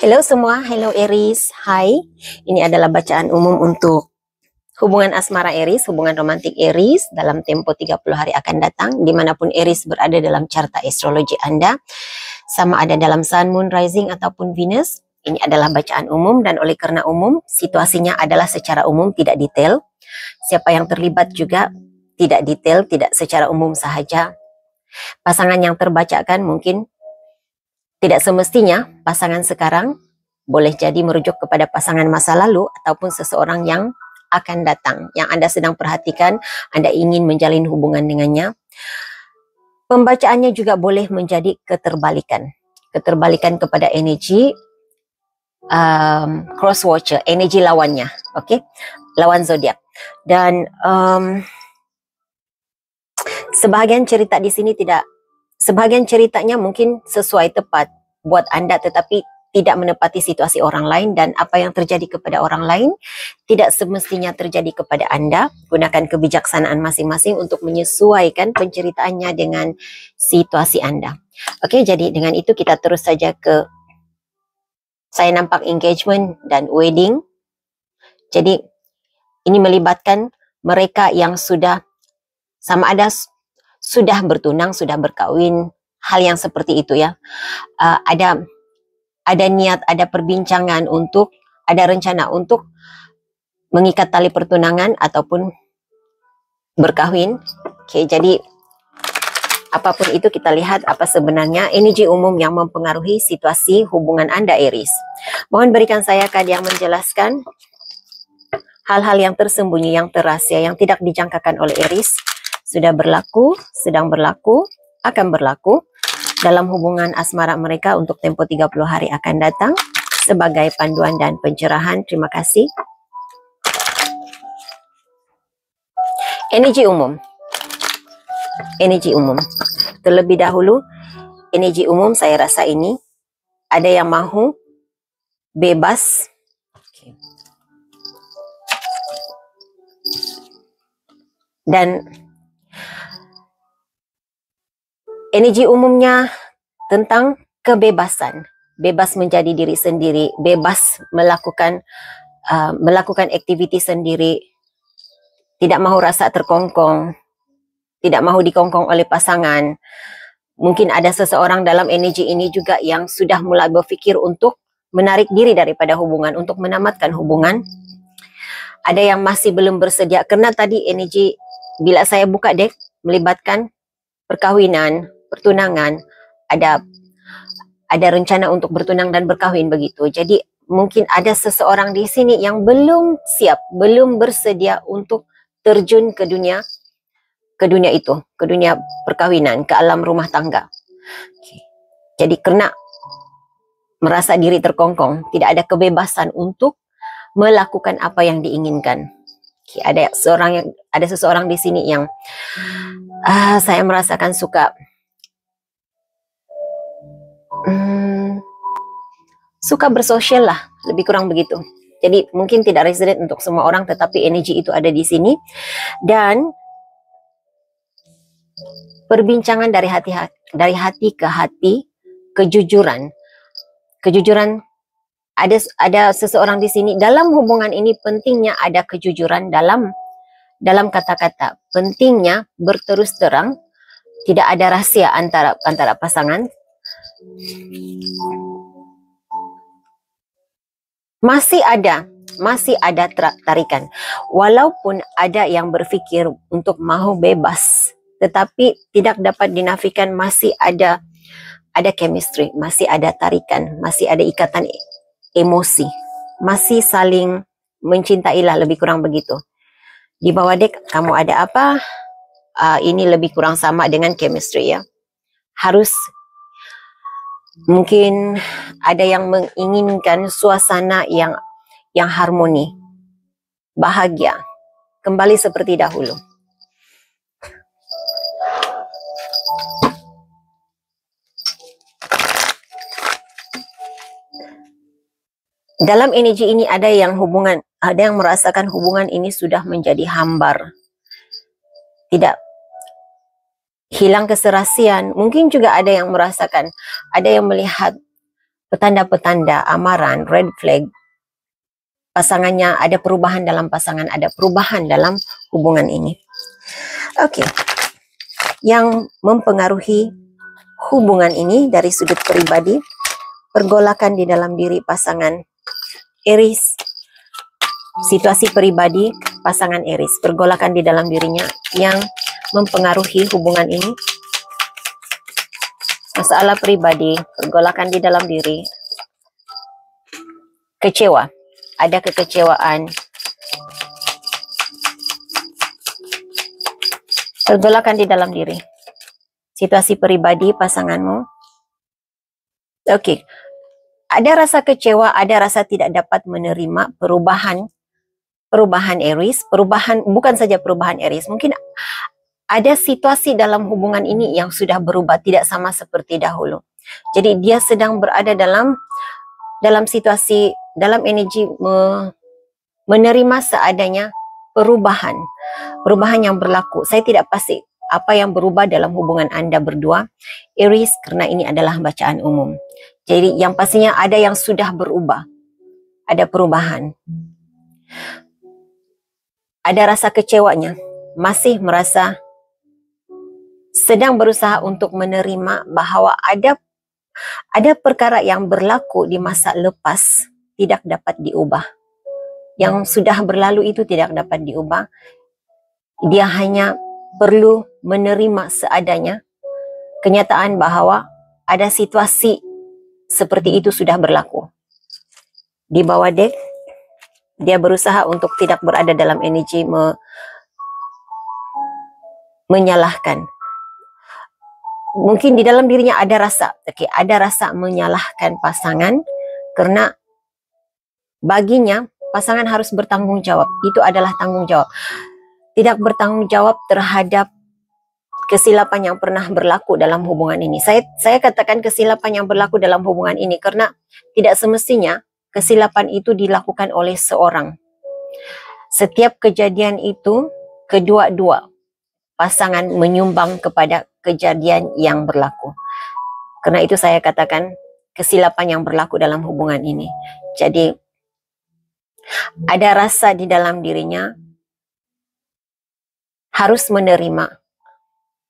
Hello semua, hello Aries, hai. Ini adalah bacaan umum untuk hubungan asmara Aries, hubungan romantik Aries dalam tempo 30 hari akan datang, dimanapun Aries berada dalam carta astrologi Anda, sama ada dalam Sun, Moon, Rising ataupun Venus. Ini adalah bacaan umum dan oleh karena umum, situasinya adalah secara umum tidak detail. Siapa yang terlibat juga tidak detail, tidak secara umum sahaja. Pasangan yang terbacakan mungkin tidak semestinya pasangan sekarang, boleh jadi merujuk kepada pasangan masa lalu ataupun seseorang yang akan datang, yang Anda sedang perhatikan, Anda ingin menjalin hubungan dengannya. Pembacaannya juga boleh menjadi keterbalikan. Keterbalikan kepada energi cross watcher, energi lawannya, oke? Lawan zodiak. Dan sebahagian cerita di sini sebahagian ceritanya mungkin sesuai tepat buat Anda, tetapi tidak menepati situasi orang lain, dan apa yang terjadi kepada orang lain tidak semestinya terjadi kepada Anda. Gunakan kebijaksanaan masing-masing untuk menyesuaikan penceritaannya dengan situasi Anda. Oke, jadi dengan itu kita terus saja ke, saya nampak engagement dan wedding. Jadi ini melibatkan mereka yang sudah sama ada sudah bertunang, sudah berkawin, hal yang seperti itu ya. Ada niat, ada perbincangan untuk, ada rencana untuk mengikat tali pertunangan ataupun berkahwin. Oke, jadi apapun itu kita lihat apa sebenarnya energi umum yang mempengaruhi situasi hubungan Anda Aries. Mohon berikan saya kad yang menjelaskan hal-hal yang tersembunyi, yang terahasia, yang tidak dijangkakan oleh Aries. Sudah berlaku, sedang berlaku, akan berlaku dalam hubungan asmara mereka untuk tempo 30 hari akan datang sebagai panduan dan pencerahan. Terima kasih. Energi umum. Energi umum. Terlebih dahulu, energi umum saya rasa ini ada yang mahu bebas. Dan energi umumnya tentang kebebasan, bebas menjadi diri sendiri, bebas melakukan aktiviti sendiri, tidak mahu rasa terkongkong, tidak mahu dikongkong oleh pasangan. Mungkin ada seseorang dalam energi ini juga yang sudah mulai berpikir untuk menarik diri daripada hubungan, untuk menamatkan hubungan. Ada yang masih belum bersedia, karena tadi energi, bila saya buka deck, melibatkan perkawinan, pertunangan, ada rencana untuk bertunang dan berkahwin begitu. Jadi mungkin ada seseorang di sini yang belum siap, belum bersedia untuk terjun ke dunia itu, ke dunia perkawinan, ke alam rumah tangga. Jadi karena merasa diri terkongkong, tidak ada kebebasan untuk melakukan apa yang diinginkan. Ada seseorang di sini yang saya merasakan suka bersosial lah, lebih kurang begitu. Jadi mungkin tidak resident untuk semua orang, tetapi energi itu ada di sini. Dan perbincangan dari hati ke hati, kejujuran. Ada seseorang di sini dalam hubungan ini, pentingnya ada kejujuran dalam kata-kata. Pentingnya berterus terang, tidak ada rahasia antara pasangan. Masih ada tarikan. Walaupun ada yang berpikir untuk mahu bebas, tetapi tidak dapat dinafikan, masih ada chemistry, masih ada tarikan, masih ada ikatan emosi, masih saling mencintailah, lebih kurang begitu. Di bawah dek kamu ada apa? Ini lebih kurang sama dengan chemistry ya. Harus mungkin ada yang menginginkan suasana yang harmoni, bahagia, kembali seperti dahulu. Dalam energi ini ada yang merasakan hubungan ini sudah menjadi hambar. Tidak hilang keserasian. Mungkin juga ada yang merasakan, ada yang melihat petanda-petanda amaran, red flag, pasangannya ada perubahan dalam pasangan, ada perubahan dalam hubungan ini. Oke. Yang mempengaruhi hubungan ini dari sudut pribadi, pergolakan di dalam diri pasangan Aries, situasi pribadi pasangan Aries, pergolakan di dalam dirinya yang mempengaruhi hubungan ini. Masalah pribadi, pergolakan di dalam diri, kecewa, ada kekecewaan, pergolakan di dalam diri, situasi pribadi pasanganmu. Oke, ada rasa kecewa, ada rasa tidak dapat menerima perubahan Aries, perubahan bukan saja perubahan Aries, mungkin ada situasi dalam hubungan ini yang sudah berubah, tidak sama seperti dahulu. Jadi dia sedang berada dalam situasi, dalam energi menerima seadanya perubahan yang berlaku. Saya tidak pasti apa yang berubah dalam hubungan Anda berdua, Aries, karena ini adalah bacaan umum. Jadi yang pastinya ada yang sudah berubah, ada perubahan. Ada rasa kecewanya, masih merasa sedang berusaha untuk menerima bahwa ada perkara yang berlaku di masa lepas tidak dapat diubah. Yang sudah berlalu itu tidak dapat diubah. Dia hanya perlu menerima seadanya kenyataan bahwa ada situasi seperti itu sudah berlaku. Di bawah deck, dia berusaha untuk tidak berada dalam energi menyalahkan. Mungkin di dalam dirinya ada rasa, ada rasa menyalahkan pasangan karena baginya pasangan harus bertanggung jawab. Itu adalah tanggung jawab. Tidak bertanggung jawab terhadap kesilapan yang pernah berlaku dalam hubungan ini. Saya katakan kesilapan yang berlaku dalam hubungan ini karena tidak semestinya kesilapan itu dilakukan oleh seorang. Setiap kejadian itu kedua-dua pasangan menyumbang kepada kejadian yang berlaku. Karena itu saya katakan kesilapan yang berlaku dalam hubungan ini. Jadi ada rasa di dalam dirinya harus menerima,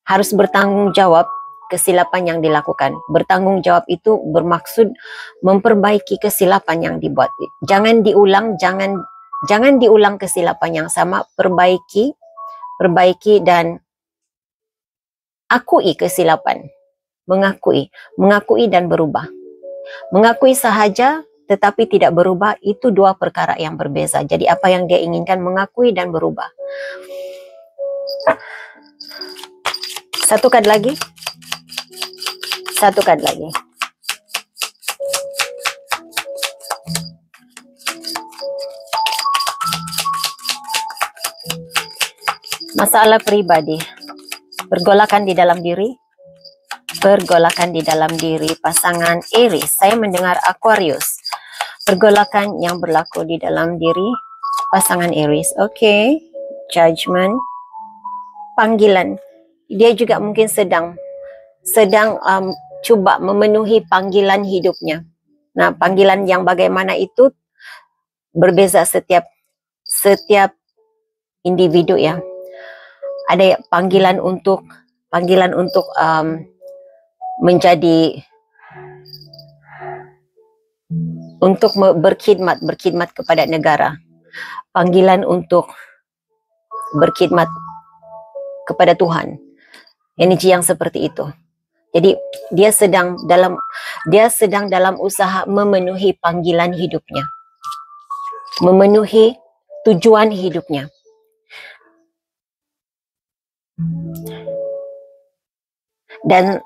harus bertanggung jawab kesilapan yang dilakukan. Bertanggung jawab itu bermaksud memperbaiki kesilapan yang dibuat. Jangan diulang, jangan diulang kesilapan yang sama, perbaiki dan akui kesilapan. Mengakui dan berubah. Mengakui sahaja tetapi tidak berubah, itu dua perkara yang berbeza. Jadi apa yang dia inginkan, mengakui dan berubah. Satu kad lagi. Masalah pribadi, pergolakan di dalam diri, pasangan Aries. Saya mendengar Aquarius, pergolakan yang berlaku di dalam diri pasangan Aries. Oke, judgment, panggilan. Dia juga mungkin sedang coba memenuhi panggilan hidupnya. Nah, panggilan yang bagaimana itu berbeza setiap individu ya. Ada panggilan untuk menjadi, untuk berkhidmat kepada negara. Panggilan untuk berkhidmat kepada Tuhan. Energi yang seperti itu. Jadi dia sedang dalam usaha memenuhi panggilan hidupnya. Memenuhi tujuan hidupnya. Dan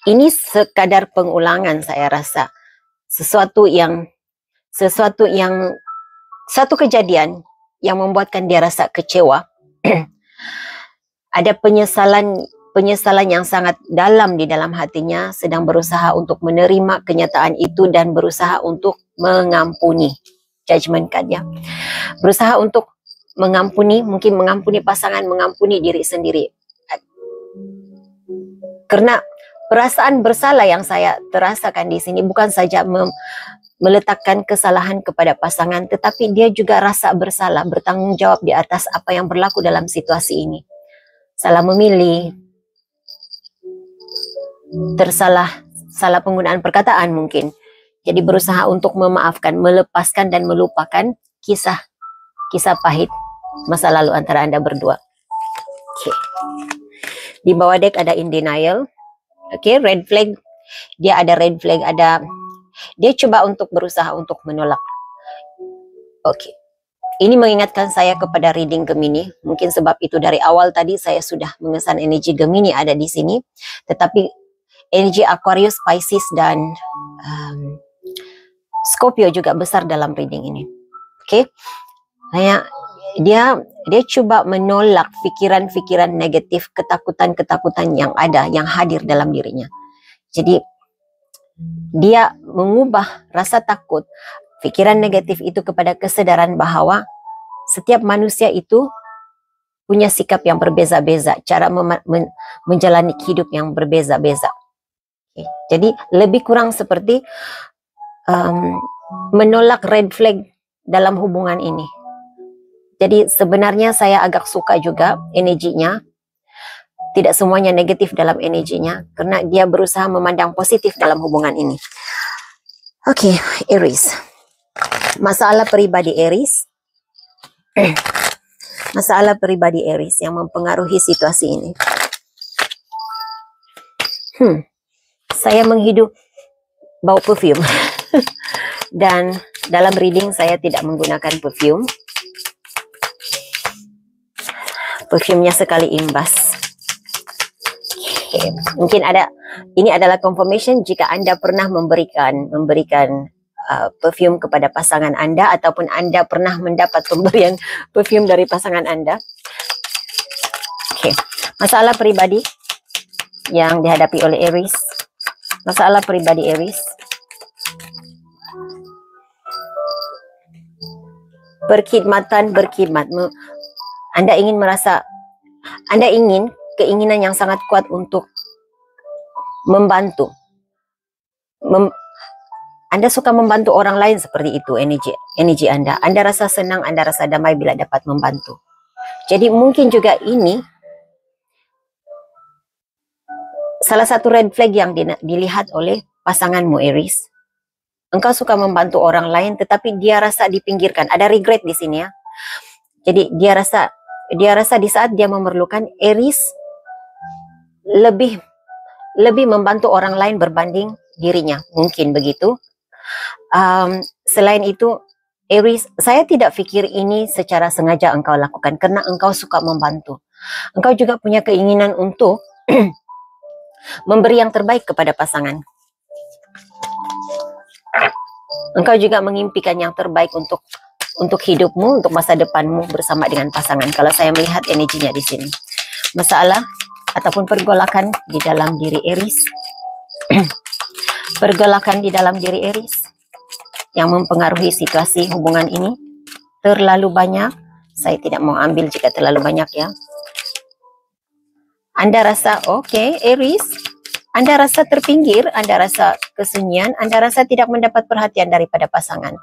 ini sekadar pengulangan, saya rasa. Satu kejadian yang membuatkan dia rasa kecewa. Ada penyesalan yang sangat dalam di dalam hatinya, sedang berusaha untuk menerima kenyataan itu dan berusaha untuk mengampuni. Judgment card ya. Berusaha untuk mengampuni, mungkin mengampuni pasangan, mengampuni diri sendiri. Karena Perasaan bersalah yang saya terasakan di sini bukan saja meletakkan kesalahan kepada pasangan, tetapi dia juga rasa bersalah, bertanggung jawab di atas apa yang berlaku dalam situasi ini. Salah memilih, salah penggunaan perkataan mungkin. Jadi berusaha untuk memaafkan, melepaskan dan melupakan kisah pahit masa lalu antara Anda berdua. Oke. Di bawah deck ada in denial. Oke, red flag. Dia ada red flag, dia coba untuk berusaha untuk menolak. Oke. Ini mengingatkan saya kepada reading Gemini. Mungkin sebab itu dari awal tadi saya sudah mengesan energi Gemini ada di sini. Tetapi energi Aquarius, Pisces dan Scorpio juga besar dalam reading ini. Oke. Kayak dia coba menolak pikiran-pikiran negatif, ketakutan-ketakutan yang ada, yang hadir dalam dirinya. Jadi dia mengubah rasa takut, pikiran negatif itu kepada kesadaran bahwa setiap manusia itu punya sikap yang berbeza-beza, cara menjalani hidup yang berbeza-beza. Okay. Jadi lebih kurang seperti menolak red flag dalam hubungan ini. Jadi sebenarnya saya agak suka juga energinya. Tidak semuanya negatif dalam energinya, karena dia berusaha memandang positif dalam hubungan ini. Oke, Aries. Masalah pribadi Aries. Masalah pribadi Aries yang mempengaruhi situasi ini. Saya menghidup bau perfume. Dan dalam reading saya tidak menggunakan perfume. Perfumenya sekali imbas. Okay. Mungkin ini adalah confirmation jika Anda pernah memberikan perfume kepada pasangan Anda, ataupun Anda pernah mendapat pemberian perfume dari pasangan Anda. Oke. Masalah pribadi yang dihadapi oleh Aries. Masalah pribadi Aries. Berkhidmatan, berkhidmat. Anda ingin keinginan yang sangat kuat untuk membantu. Anda suka membantu orang lain, seperti itu energi Anda. Anda rasa senang, Anda rasa damai bila dapat membantu. Jadi mungkin juga ini salah satu red flag yang dilihat oleh pasanganmu Aries. Engkau suka membantu orang lain, tetapi dia rasa dipinggirkan. Ada regret di sini ya. Jadi dia rasa di saat dia memerlukan, Aries lebih membantu orang lain berbanding dirinya. Mungkin begitu. Selain itu, Aries, saya tidak pikir ini secara sengaja engkau lakukan, karena engkau suka membantu. Engkau juga punya keinginan untuk memberi yang terbaik kepada pasangan. Engkau juga mengimpikan yang terbaik untuk hidupmu, untuk masa depanmu bersama dengan pasangan. Kalau saya melihat energinya di sini. Masalah ataupun pergolakan di dalam diri Aries. Pergolakan di dalam diri Aries yang mempengaruhi situasi hubungan ini terlalu banyak. Saya tidak mau ambil jika terlalu banyak ya. Anda rasa oke, Aries, Anda rasa terpinggir, Anda rasa kesunyian, Anda rasa tidak mendapat perhatian daripada pasangan.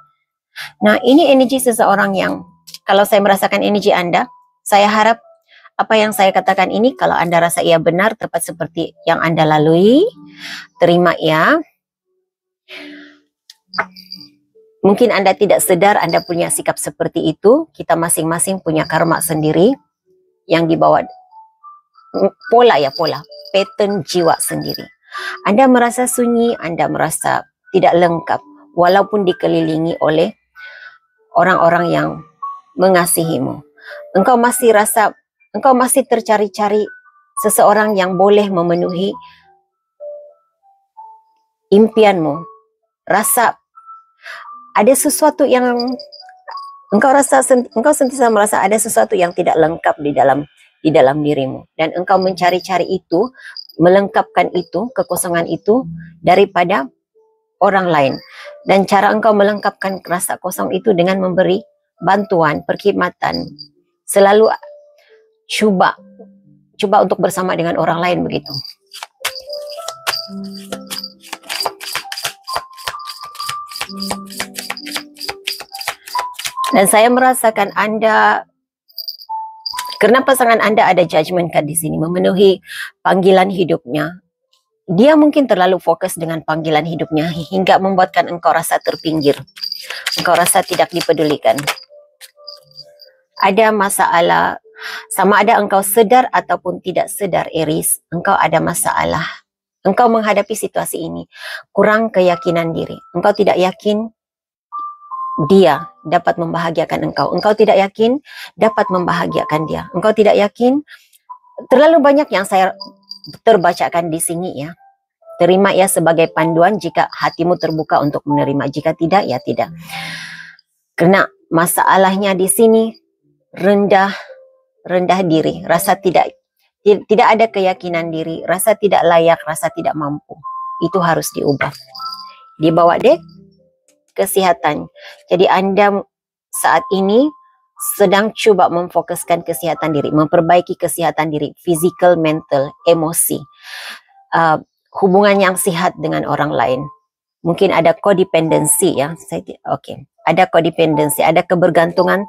Nah, ini energi seseorang yang, kalau saya merasakan energi Anda, saya harap apa yang saya katakan ini, kalau Anda rasa ia benar, tepat seperti yang Anda lalui, terima ya. Mungkin Anda tidak sadar Anda punya sikap seperti itu. Kita masing-masing punya karma sendiri yang dibawa pola, pattern jiwa sendiri. Anda merasa sunyi, Anda merasa tidak lengkap, walaupun dikelilingi oleh orang-orang yang mengasihimu. Engkau masih tercari-cari seseorang yang boleh memenuhi impianmu. Rasa ada sesuatu yang engkau sentiasa merasa ada sesuatu yang tidak lengkap di dalam dirimu, dan engkau mencari-cari itu, melengkapkan itu, kekosongan itu daripada orang lain. Dan cara engkau melengkapkan rasa kosong itu dengan memberi bantuan, perkhidmatan. Selalu coba untuk bersama dengan orang lain begitu. Dan saya merasakan Anda, karena pasangan Anda ada judgment card di sini, memenuhi panggilan hidupnya. Dia mungkin terlalu fokus dengan panggilan hidupnya hingga membuatkan engkau rasa terpinggir. Engkau rasa tidak dipedulikan. Ada masalah, sama ada engkau sedar ataupun tidak sedar, Aries, engkau ada masalah. Engkau menghadapi situasi ini, kurang keyakinan diri. Engkau tidak yakin dia dapat membahagiakan engkau. Engkau tidak yakin dapat membahagiakan dia. Engkau tidak yakin. Terlalu banyak yang saya terbacakan di sini ya. Terima ya sebagai panduan jika hatimu terbuka untuk menerima. Jika tidak, ya tidak. Karena masalahnya di sini rendah diri, rasa tidak ada keyakinan diri, rasa tidak layak, rasa tidak mampu. Itu harus diubah. Dibawa dek kesehatan. Jadi Anda saat ini sedang coba memfokuskan kesehatan diri, memperbaiki kesehatan diri, physical, mental, emosi, hubungan yang sehat dengan orang lain. Mungkin ada codependency ya. Ada codependency, ada kebergantungan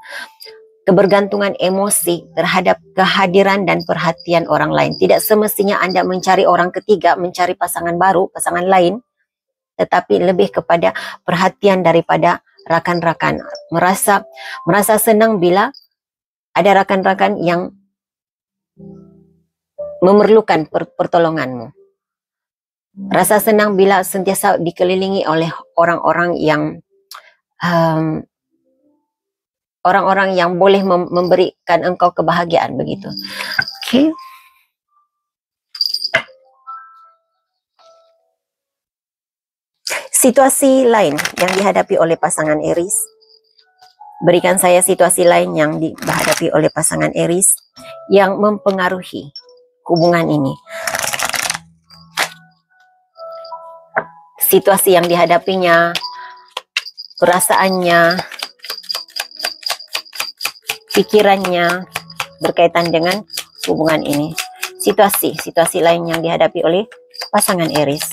emosi terhadap kehadiran dan perhatian orang lain. Tidak semestinya Anda mencari orang ketiga, mencari pasangan baru, pasangan lain, tetapi lebih kepada perhatian daripada rakan-rakan. Merasa senang bila ada rakan-rakan yang memerlukan pertolonganmu. Rasa senang bila sentiasa dikelilingi oleh orang-orang yang boleh memberikan engkau kebahagiaan, begitu. Oke. Situasi lain yang dihadapi oleh pasangan Aries. Berikan saya situasi lain yang dihadapi oleh pasangan Aries yang mempengaruhi hubungan ini. Situasi yang dihadapinya, perasaannya, pikirannya berkaitan dengan hubungan ini. Situasi lain yang dihadapi oleh pasangan Aries.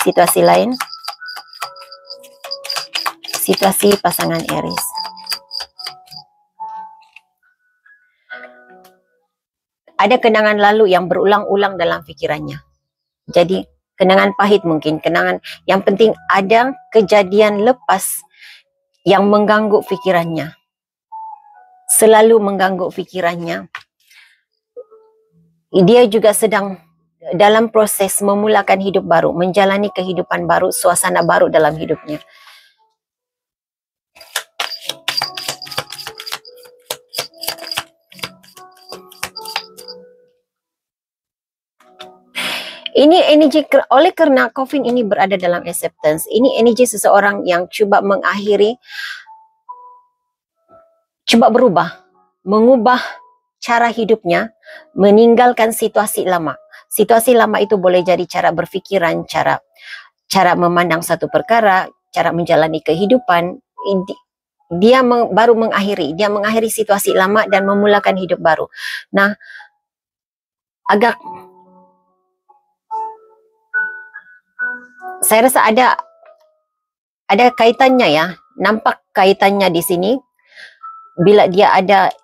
Situasi lain, situasi pasangan Aries. Ada kenangan lalu yang berulang-ulang dalam pikirannya. Jadi kenangan pahit mungkin, kenangan yang penting ada kejadian lepas yang mengganggu pikirannya. Selalu mengganggu pikirannya. Dia juga sedang dalam proses memulakan hidup baru, menjalani kehidupan baru, suasana baru dalam hidupnya. Ini energi, oleh karena Coffin ini berada dalam acceptance, ini energi seseorang yang coba mengakhiri, coba berubah, mengubah cara hidupnya, meninggalkan situasi lama. Situasi lama itu boleh jadi cara berfikiran, cara memandang satu perkara, cara menjalani kehidupan. Dia baru mengakhiri situasi lama dan memulakan hidup baru. Nah, agak saya rasa ada kaitannya ya, nampak kaitannya di sini bila dia ada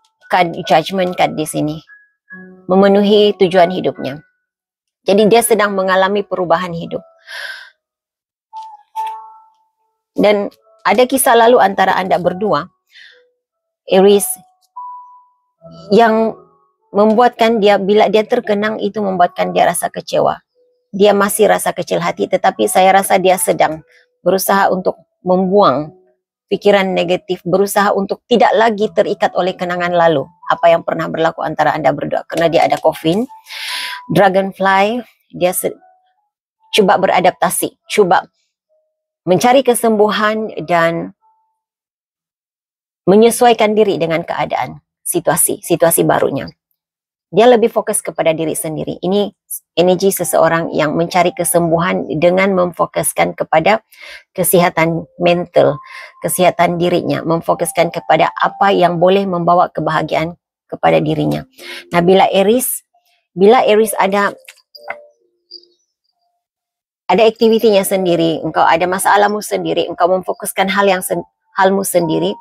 judgment card di sini, memenuhi tujuan hidupnya. Jadi dia sedang mengalami perubahan hidup. Dan ada kisah lalu antara Anda berdua, Aries, yang membuatkan dia, bila dia terkenang itu membuatkan dia rasa kecewa. Dia masih rasa kecil hati, tetapi saya rasa dia sedang berusaha untuk membuang pikiran negatif, berusaha untuk tidak lagi terikat oleh kenangan lalu, apa yang pernah berlaku antara Anda berdua. Karena dia ada Coffin, Dragonfly, dia coba beradaptasi, coba mencari kesembuhan dan menyesuaikan diri dengan keadaan, situasi barunya. Dia lebih fokus kepada diri sendiri. Ini energi seseorang yang mencari kesembuhan dengan memfokuskan kepada kesehatan mental, kesehatan dirinya, memfokuskan kepada apa yang boleh membawa kebahagiaan kepada dirinya. Nah, bila Aries ada ada aktivitinya sendiri, engkau ada masalahmu sendiri, engkau memfokuskan halmu sendiri.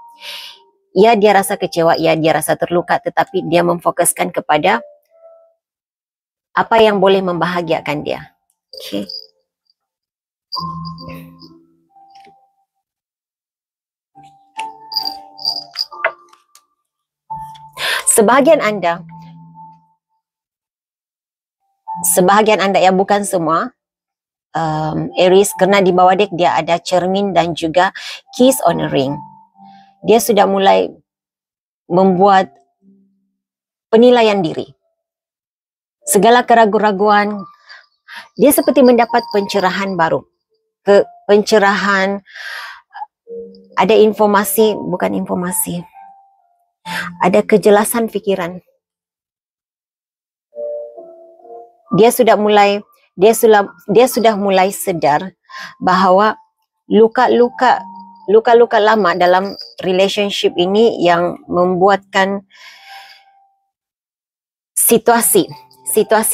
Ya, dia rasa kecewa, ya dia rasa terluka, tetapi dia memfokuskan kepada apa yang boleh membahagiakan dia. Okay. Sebahagian Anda ya, bukan semua, Aries, karena di bawah deck dia ada cermin dan juga keys on a ring. Dia sudah mulai membuat penilaian diri. Segala keraguan-raguan, dia seperti mendapat pencerahan baru. Pencerahan, ada informasi, bukan informasi, ada kejelasan pikiran. Dia sudah mulai sedar bahawa luka-luka lama dalam relationship ini yang membuatkan situasi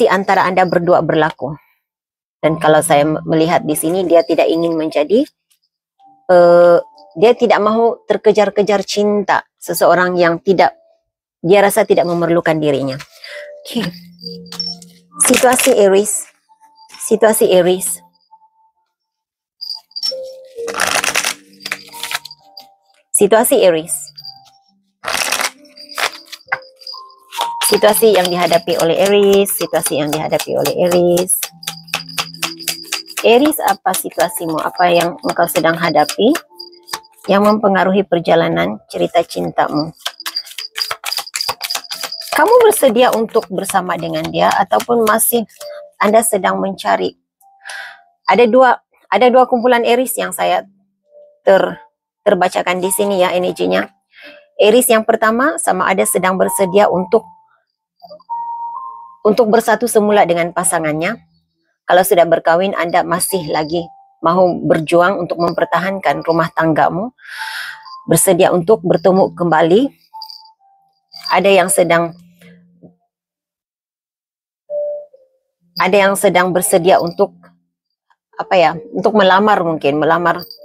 antara Anda berdua berlaku. Dan kalau saya melihat di sini, dia tidak ingin menjadi dia tidak mahu terkejar-kejar cinta seseorang yang dia rasa tidak memerlukan dirinya. Okay. Situasi Aries. Situasi yang dihadapi oleh Aries. Aries, apa situasimu? Apa yang engkau sedang hadapi yang mempengaruhi perjalanan cerita cintamu? Kamu bersedia untuk bersama dengan dia ataupun masih Anda sedang mencari? Ada dua kumpulan Aries yang saya terbacakan di sini ya, energinya. Aries yang pertama sama ada sedang bersedia untuk bersatu semula dengan pasangannya. Kalau sudah berkahwin, Anda masih lagi mahu berjuang untuk mempertahankan rumah tanggamu, bersedia untuk bertemu kembali. Ada yang sedang bersedia untuk untuk melamar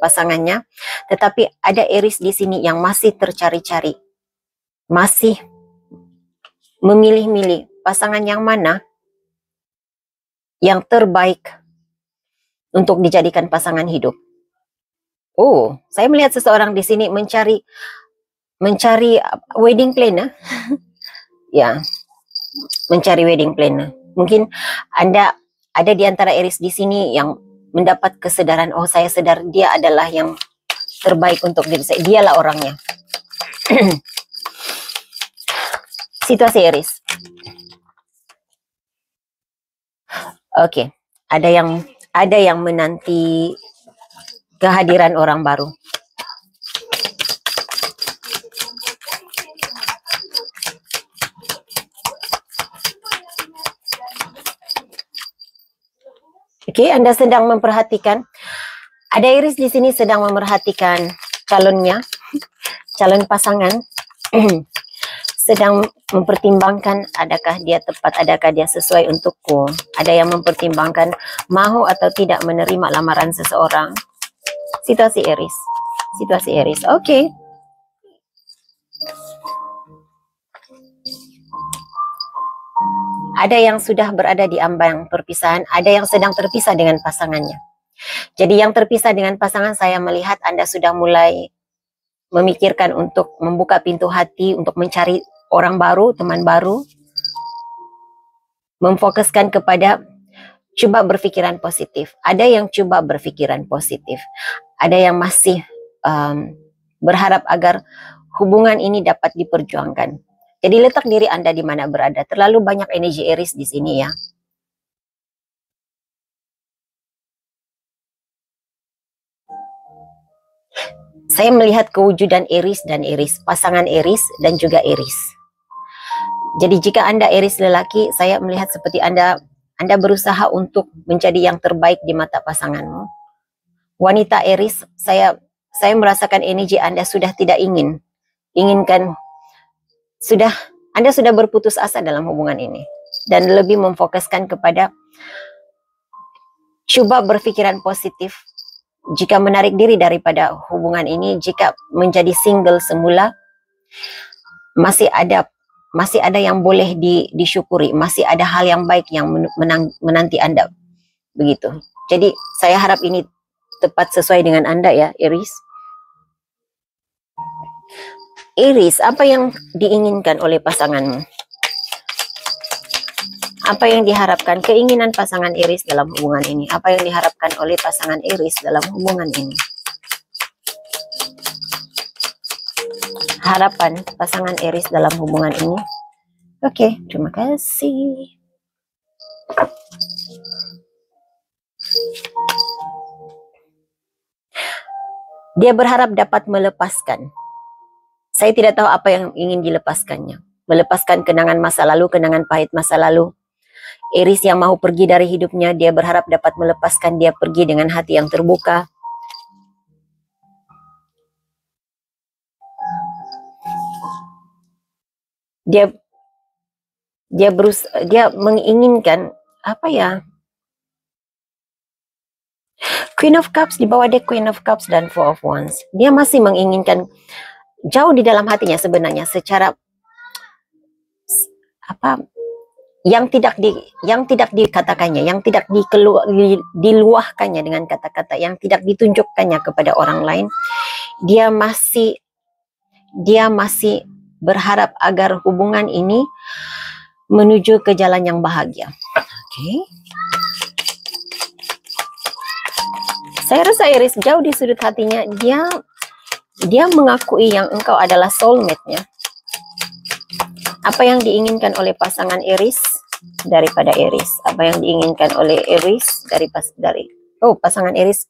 pasangannya, tetapi ada Aries di sini yang masih tercari-cari, masih memilih-milih pasangan yang mana yang terbaik untuk dijadikan pasangan hidup. Oh, saya melihat seseorang di sini mencari wedding planner. Ya, mencari wedding planner. Mungkin Anda ada di antara Aries di sini yang mendapat kesadaran, oh saya sadar dia adalah yang terbaik untuk diri saya. Dialah orangnya. Situasi Aries. Oke, ada yang menanti kehadiran orang baru. Oke, Anda sedang memperhatikan. Ada Aries di sini sedang memerhatikan calon pasangan. Sedang mempertimbangkan adakah dia tepat, adakah dia sesuai untukku. Ada yang mempertimbangkan mahu atau tidak menerima lamaran seseorang. Situasi Aries. Oke. Ada yang sudah berada di ambang perpisahan, ada yang sedang terpisah dengan pasangannya. Jadi yang terpisah dengan pasangan, saya melihat Anda sudah mulai memikirkan untuk membuka pintu hati, untuk mencari orang baru, teman baru. Memfokuskan kepada coba berpikiran positif. Ada yang coba berpikiran positif. Ada yang masih berharap agar hubungan ini dapat diperjuangkan. Jadi letak diri Anda di mana berada. Terlalu banyak energi Aries di sini ya. Saya melihat kewujudan Aries dan Aries, pasangan Aries dan juga Aries. Jadi jika Anda Aries lelaki, saya melihat seperti Anda berusaha untuk menjadi yang terbaik di mata pasanganmu. Wanita Aries, saya merasakan energi Anda sudah tidak inginkan. Anda sudah berputus asa dalam hubungan ini dan lebih memfokuskan kepada Coba berpikiran positif. Jika menarik diri daripada hubungan ini, jika menjadi single semula, masih ada yang boleh disyukuri, masih ada hal yang baik yang menanti Anda. Begitu. Jadi saya harap ini tepat sesuai dengan Anda ya, Aries. Aries, apa yang diinginkan oleh pasanganmu? Apa yang diharapkan, keinginan pasangan Aries dalam hubungan ini? Apa yang diharapkan oleh pasangan Aries dalam hubungan ini? Harapan pasangan Aries dalam hubungan ini. Oke, terima kasih. Dia berharap dapat melepaskan. Saya tidak tahu apa yang ingin dilepaskannya. Melepaskan kenangan masa lalu, kenangan pahit masa lalu. Aries yang mau pergi dari hidupnya, dia berharap dapat melepaskan, dia pergi dengan hati yang terbuka. Dia menginginkan apa ya? Queen of Cups, di bawah deck Queen of Cups dan Four of Wands. Dia masih menginginkan jauh di dalam hatinya sebenarnya, secara apa? Yang tidak dikatakannya, yang tidak diluahkannya dengan kata-kata, yang tidak ditunjukkannya kepada orang lain, dia masih berharap agar hubungan ini menuju ke jalan yang bahagia. Oke. Saya rasa Aries jauh di sudut hatinya, dia mengakui yang engkau adalah soulmate-nya. Apa yang diinginkan oleh pasangan Aries daripada Aries? Apa yang diinginkan oleh Aries dari pasangan Aries?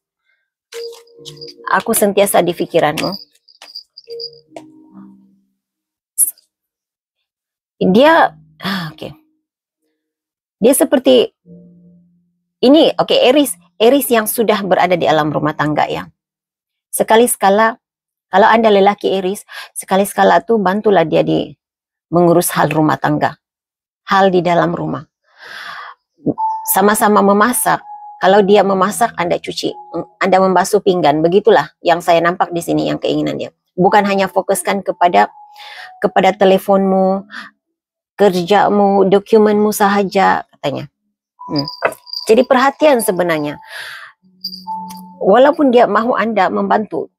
Aku sentiasa di pikiranmu. Dia seperti ini, Aries yang sudah berada di alam rumah tangga ya. Sekali-sekala, kalau Anda lelaki Aries, sekali-sekala tuh bantulah dia mengurus hal rumah tangga, hal di dalam rumah. Sama-sama memasak. Kalau dia memasak, Anda cuci, Anda membasuh pinggan. Begitulah yang saya nampak di sini, yang keinginan dia. Bukan hanya fokuskan kepada teleponmu, kerjamu, dokumenmu sahaja, katanya. Jadi perhatian sebenarnya. Walaupun dia mahu Anda membantu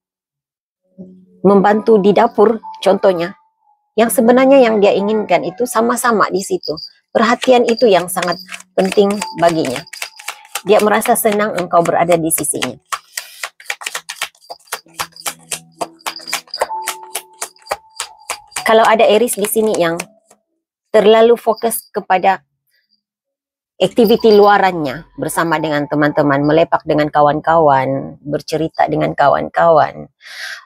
di dapur, contohnya, yang sebenarnya yang dia inginkan itu sama-sama di situ. Perhatian itu yang sangat penting baginya. Dia merasa senang engkau berada di sisinya. Kalau ada Aries di sini yang terlalu fokus kepada aktiviti luarannya, bersama dengan teman-teman, melepak dengan kawan-kawan, bercerita dengan kawan-kawan,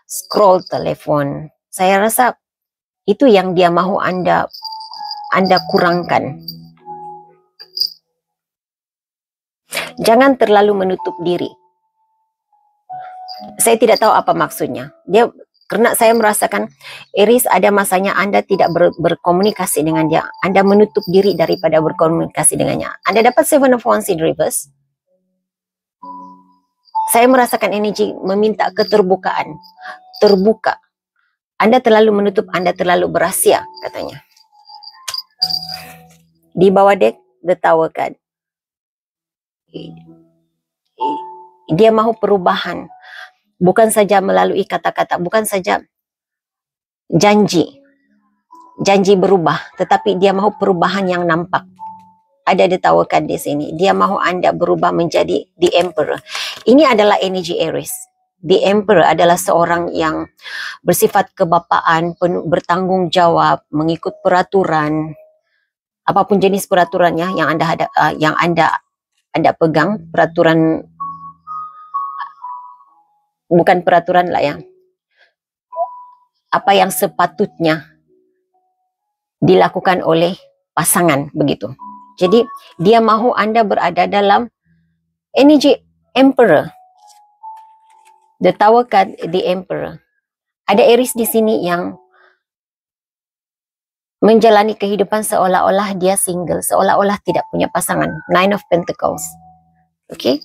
scroll telepon, saya rasa itu yang dia mahu Anda kurangkan. Jangan terlalu menutup diri. Saya tidak tahu apa maksudnya. Karena saya merasakan Aries ada masanya Anda tidak berkomunikasi dengan dia. Anda menutup diri daripada berkomunikasi dengannya. Anda dapat Seven of Wands in reverse. Saya merasakan energi meminta keterbukaan. Terbuka. Anda terlalu menutup, Anda terlalu berahsia, katanya. Di bawah deck, the Tower card. Dia mahu perubahan. Bukan saja melalui kata-kata, bukan saja janji berubah, tetapi dia mahu perubahan yang nampak. Ada the Tower card di sini. Dia mahu Anda berubah menjadi the Emperor. Ini adalah energi Aries. The Emperor adalah seorang yang bersifat kebapaan, penuh bertanggung jawab, mengikut peraturan, apapun jenis peraturannya yang Anda pegang, peraturan, bukan peraturan lah ya, apa yang sepatutnya dilakukan oleh pasangan, begitu. Jadi dia mahu Anda berada dalam energi Emperor. The Tower card, the Emperor. Ada Aries di sini yang menjalani kehidupan seolah-olah dia single, seolah-olah tidak punya pasangan. Nine of Pentacles. Oke.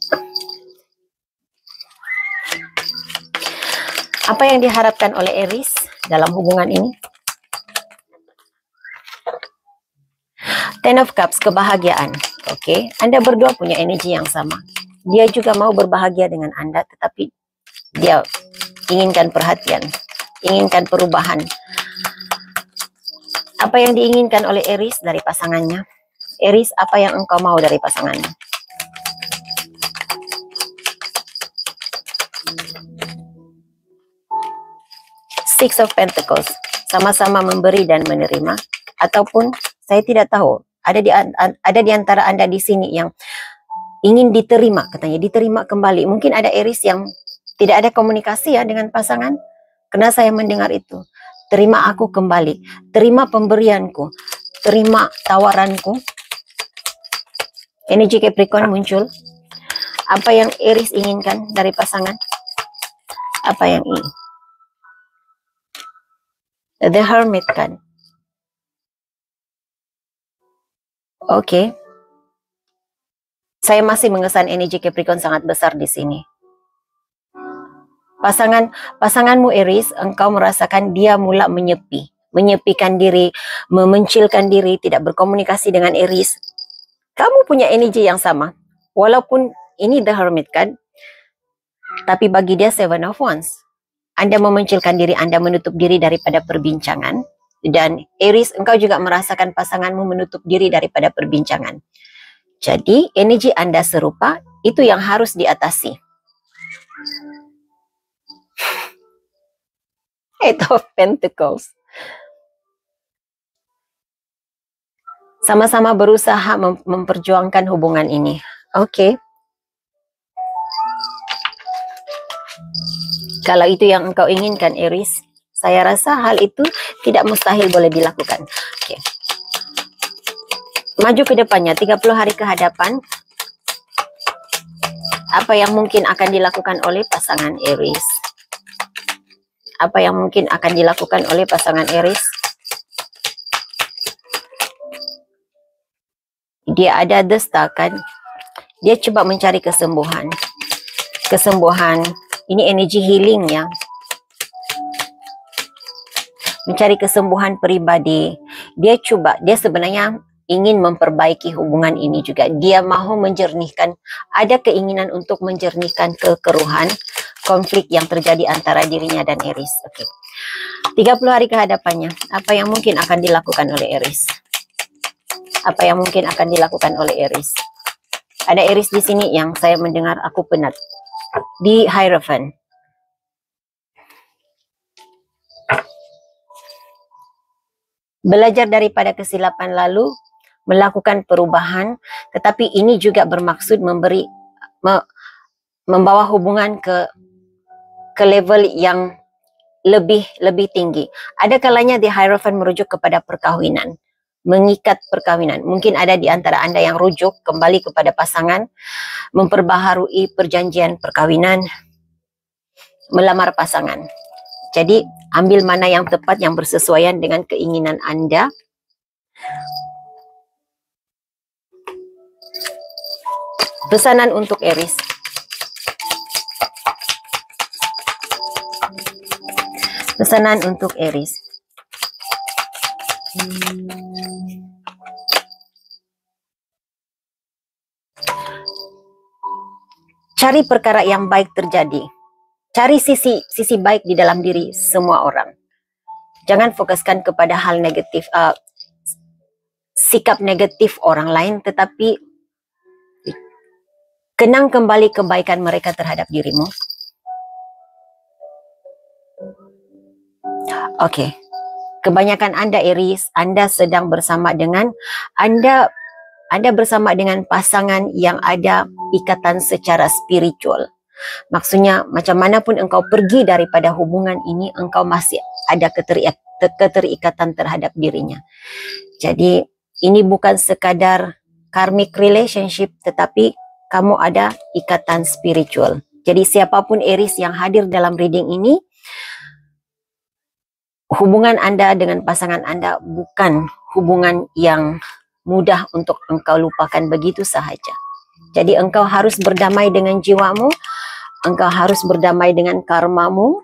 Apa yang diharapkan oleh Aries dalam hubungan ini? Ten of Cups, kebahagiaan. Oke, Anda berdua punya energi yang sama. Dia juga mau berbahagia dengan Anda, tetapi dia inginkan perhatian, inginkan perubahan. Apa yang diinginkan oleh Aries dari pasangannya? Aries, apa yang engkau mau dari pasangannya? Six of Pentacles, sama-sama memberi dan menerima, ataupun saya tidak tahu, ada di antara Anda di sini yang ingin diterima, katanya diterima kembali. Mungkin ada Aries yang tidak ada komunikasi ya dengan pasangan, karena saya mendengar itu. Terima aku kembali, terima pemberianku, terima tawaranku. Energi Capricorn muncul. Apa yang Aries inginkan dari pasangan? Apa yang ingin? The Hermit kan. Oke. Saya masih mengesan energi Capricorn sangat besar di sini. Pasanganmu Aries, engkau merasakan dia mula menyepi, menyepikan diri, memencilkan diri, tidak berkomunikasi dengan Aries. Kamu punya energi yang sama. Walaupun ini The Hermit kan, tapi bagi dia Seven of Wands. Anda memencilkan diri, Anda menutup diri daripada perbincangan. Dan Aries, engkau juga merasakan pasanganmu menutup diri daripada perbincangan. Jadi, energi Anda serupa, itu yang harus diatasi. Eight of Pentacles. Sama-sama berusaha memperjuangkan hubungan ini. Oke. Kalau itu yang engkau inginkan, Aries, saya rasa hal itu tidak mustahil boleh dilakukan. Oke. Maju ke depannya, 30 hari ke hadapan. Apa yang mungkin akan dilakukan oleh pasangan Aries? Apa yang mungkin akan dilakukan oleh pasangan Aries? Dia ada The Star kan? Dia coba mencari kesembuhan. Kesembuhan. Ini energi healing ya. Mencari kesembuhan pribadi. Dia sebenarnya ingin memperbaiki hubungan ini juga. Dia mau menjernihkan, ada keinginan untuk menjernihkan kekeruhan, konflik yang terjadi antara dirinya dan Aries. Oke. 30 hari ke hadapannya, apa yang mungkin akan dilakukan oleh Aries? Apa yang mungkin akan dilakukan oleh Aries? Ada Aries di sini yang saya mendengar aku penat. Di Hierophant. Belajar daripada kesilapan lalu, melakukan perubahan, tetapi ini juga bermaksud membawa hubungan ke level yang lebih tinggi. Ada kalanya di Hierophant merujuk kepada perkawinan, mengikat perkawinan. Mungkin ada di antara Anda yang rujuk kembali kepada pasangan, memperbaharui perjanjian perkawinan, melamar pasangan. Jadi, ambil mana yang tepat, yang bersesuaian dengan keinginan Anda. Pesanan untuk Aries. Pesanan untuk Aries. Cari perkara yang baik terjadi. Cari sisi baik di dalam diri semua orang. Jangan fokuskan kepada hal negatif, sikap negatif orang lain, tetapi kenang kembali kebaikan mereka terhadap dirimu. Oke. Kebanyakan Anda Aries, Anda sedang bersama dengan Anda bersama dengan pasangan yang ada ikatan secara spiritual. Maksudnya, macam manapun engkau pergi daripada hubungan ini, engkau masih ada keterikatan terhadap dirinya. Jadi, ini bukan sekadar karmic relationship, tetapi kamu ada ikatan spiritual. Jadi, siapapun Aries yang hadir dalam reading ini, hubungan Anda dengan pasangan Anda bukan hubungan yang mudah untuk engkau lupakan begitu sahaja. Jadi engkau harus berdamai dengan jiwamu, engkau harus berdamai dengan karmamu,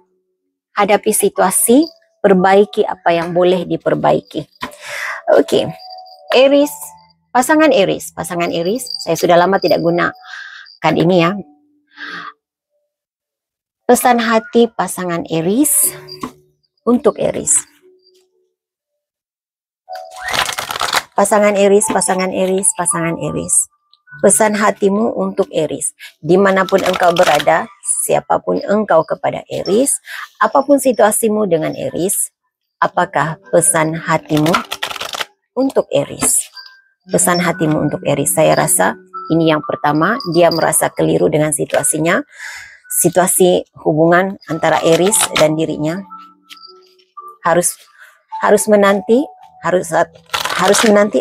hadapi situasi, perbaiki apa yang boleh diperbaiki. Oke, Aries, pasangan Aries, saya sudah lama tidak guna kad ini ya. Pesan hati pasangan Aries untuk Aries. Pasangan Aries. Pesan hatimu untuk Aries. Dimanapun engkau berada, siapapun engkau kepada Aries, apapun situasimu dengan Aries, apakah pesan hatimu untuk Aries? Pesan hatimu untuk Aries, saya rasa ini yang pertama, dia merasa keliru dengan situasinya. Situasi hubungan antara Aries dan dirinya harus menanti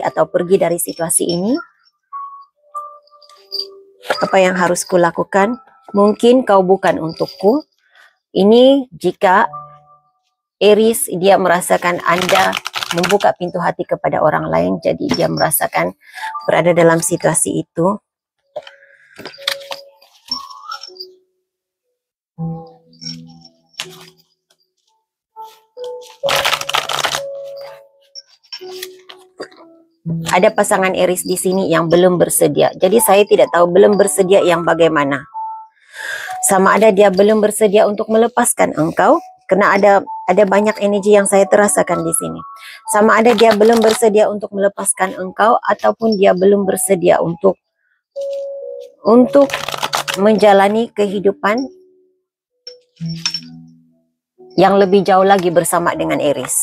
atau pergi dari situasi ini. Apa yang harus kulakukan? Mungkin kau bukan untukku. Ini jika Aries dia merasakan Anda membuka pintu hati kepada orang lain, jadi dia merasakan berada dalam situasi itu. Ada pasangan Aries di sini yang belum bersedia. Jadi saya tidak tahu belum bersedia yang bagaimana. Sama ada dia belum bersedia untuk melepaskan engkau, karena ada banyak energi yang saya terasakan di sini. Sama ada dia belum bersedia untuk melepaskan engkau, ataupun dia belum bersedia untuk menjalani kehidupan yang lebih jauh lagi bersama dengan Aries.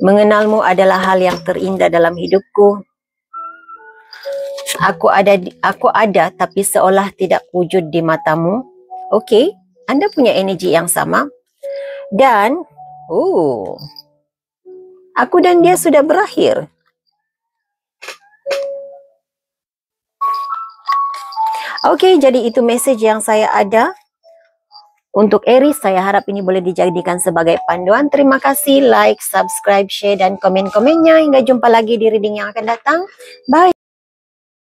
Mengenalmu adalah hal yang terindah dalam hidupku. Aku ada tapi seolah tidak wujud di matamu. Oke, Anda punya energi yang sama. Dan aku dan dia sudah berakhir. Oke, jadi itu message yang saya ada. Untuk Aries, saya harap ini boleh dijadikan sebagai panduan. Terima kasih, like, subscribe, share, dan komen-komennya. Hingga jumpa lagi di reading yang akan datang. Bye!